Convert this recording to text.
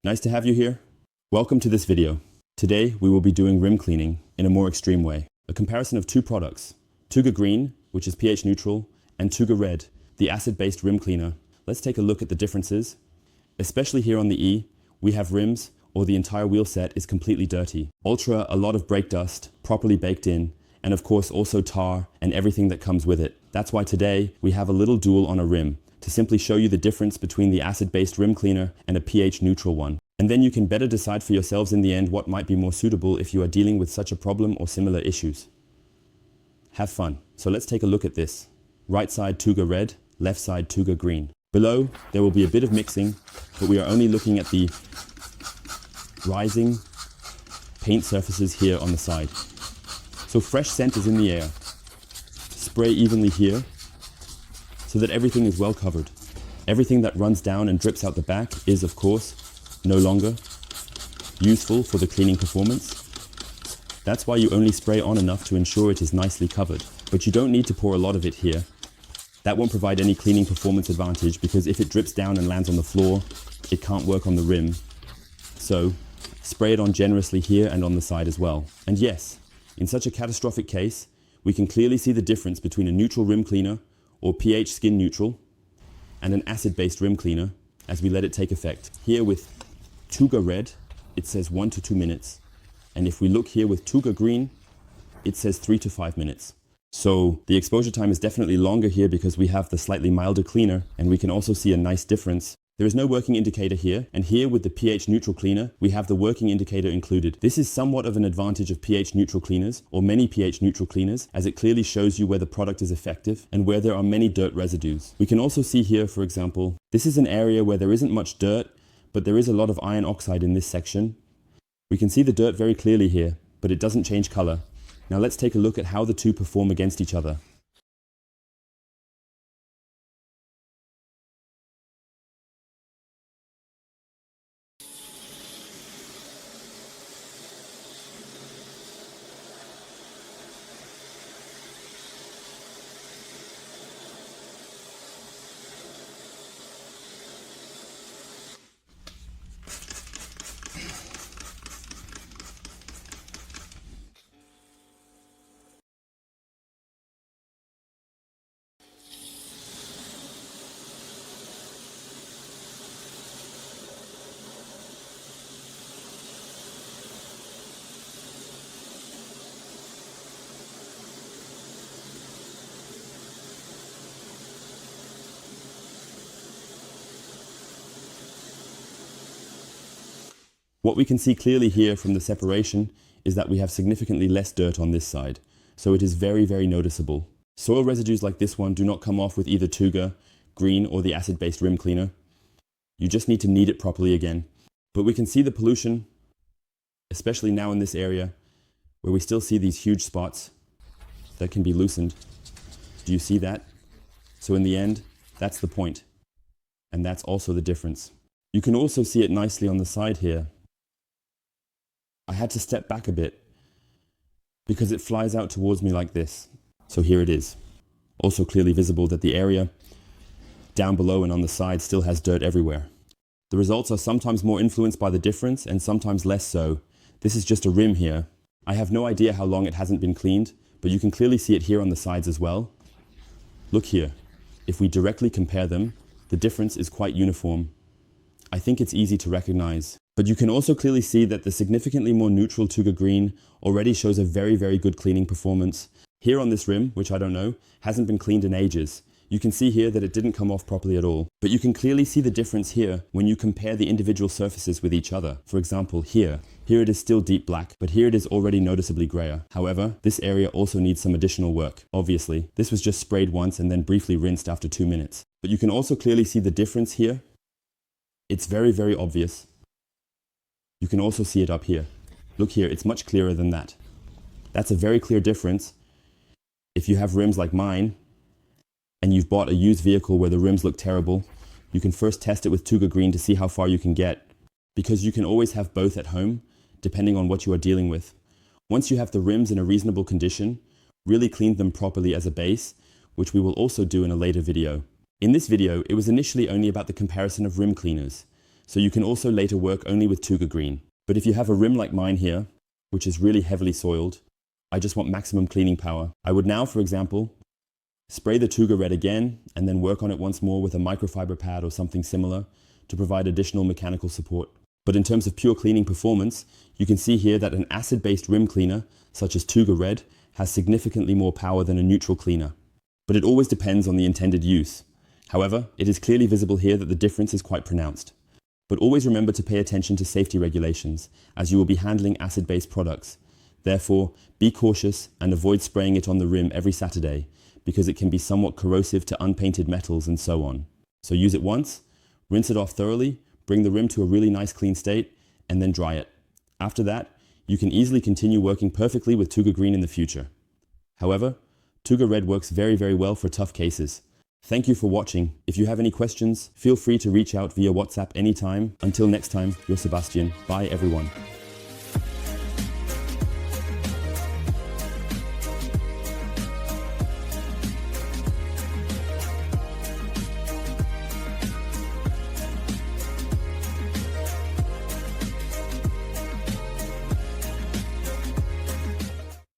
Nice to have you here. Welcome to this video. Today we will be doing rim cleaning in a more extreme way. A comparison of two products, Tuga Green, which is pH neutral, and Tuga Red, the acid-based rim cleaner. Let's take a look at the differences. Especially here on the E, we have rims or the entire wheel set is completely dirty. Ultra, a lot of brake dust, properly baked in, and of course also tar and everything that comes with it. That's why today we have a little duel on a rim to simply show you the difference between the acid-based rim cleaner and a pH neutral one. And then you can better decide for yourselves in the end what might be more suitable if you are dealing with such a problem or similar issues. Have fun. So let's take a look at this. Right side Tuga Red, left side Tuga Green. Below there will be a bit of mixing, but we are only looking at the rising paint surfaces here on the side. So fresh scent is in the air. Spray evenly here so that everything is well covered. Everything that runs down and drips out the back is, of course, no longer useful for the cleaning performance. That's why you only spray on enough to ensure it is nicely covered. But you don't need to pour a lot of it here. That won't provide any cleaning performance advantage because if it drips down and lands on the floor, it can't work on the rim. So spray it on generously here and on the side as well. And yes, in such a catastrophic case, we can clearly see the difference between a neutral rim cleaner or pH skin neutral and an acid-based rim cleaner as we let it take effect. Here with Tuga Red, it says 1 to 2 minutes. And if we look here with Tuga Green, it says 3 to 5 minutes. So the exposure time is definitely longer here because we have the slightly milder cleaner, and we can also see a nice difference. There is no working indicator here, and here with the pH neutral cleaner, we have the working indicator included. This is somewhat of an advantage of pH neutral cleaners, or many pH neutral cleaners, as it clearly shows you where the product is effective and where there are many dirt residues. We can also see here, for example, this is an area where there isn't much dirt, but there is a lot of iron oxide in this section. We can see the dirt very clearly here, but it doesn't change color. Now let's take a look at how the two perform against each other. What we can see clearly here from the separation is that we have significantly less dirt on this side, so it is very, very noticeable. Soil residues like this one do not come off with either Tuga, Green or the acid-based rim cleaner. You just need to knead it properly again. But we can see the pollution, especially now in this area, where we still see these huge spots that can be loosened. Do you see that? So in the end, that's the point. And that's also the difference. You can also see it nicely on the side here. I had to step back a bit because it flies out towards me like this. So here it is. Also clearly visible that the area down below and on the side still has dirt everywhere. The results are sometimes more influenced by the difference and sometimes less so. This is just a rim here. I have no idea how long it hasn't been cleaned, but you can clearly see it here on the sides as well. Look here. If we directly compare them, the difference is quite uniform. I think it's easy to recognize. But you can also clearly see that the significantly more neutral Tuga Green already shows a very, very good cleaning performance. Here on this rim, which I don't know, hasn't been cleaned in ages. You can see here that it didn't come off properly at all. But you can clearly see the difference here when you compare the individual surfaces with each other. For example, here it is still deep black, but here it is already noticeably grayer. However, this area also needs some additional work. Obviously, this was just sprayed once and then briefly rinsed after 2 minutes. But you can also clearly see the difference here. It's very, very obvious. You can also see it up here. Look here, it's much clearer than that. That's a very clear difference. If you have rims like mine, and you've bought a used vehicle where the rims look terrible, you can first test it with Tuga Green to see how far you can get, because you can always have both at home, depending on what you are dealing with. Once you have the rims in a reasonable condition, really clean them properly as a base, which we will also do in a later video. In this video, it was initially only about the comparison of rim cleaners. so you can also later work only with Tuga Green. But if you have a rim like mine here, which is really heavily soiled, I just want maximum cleaning power. I would now, for example, spray the Tuga Red again and then work on it once more with a microfiber pad or something similar to provide additional mechanical support. But in terms of pure cleaning performance, you can see here that an acid-based rim cleaner, such as Tuga Red, has significantly more power than a neutral cleaner. But it always depends on the intended use. However, it is clearly visible here that the difference is quite pronounced. But always remember to pay attention to safety regulations, as you will be handling acid-based products. Therefore, be cautious and avoid spraying it on the rim every Saturday, because it can be somewhat corrosive to unpainted metals and so on. So use it once, rinse it off thoroughly, bring the rim to a really nice clean state, and then dry it. After that, you can easily continue working perfectly with Tuga Green in the future. However, Tuga Red works very, very well for tough cases. Thank you for watching. If you have any questions, feel free to reach out via WhatsApp anytime. Until next time, you're Sebastian. Bye everyone.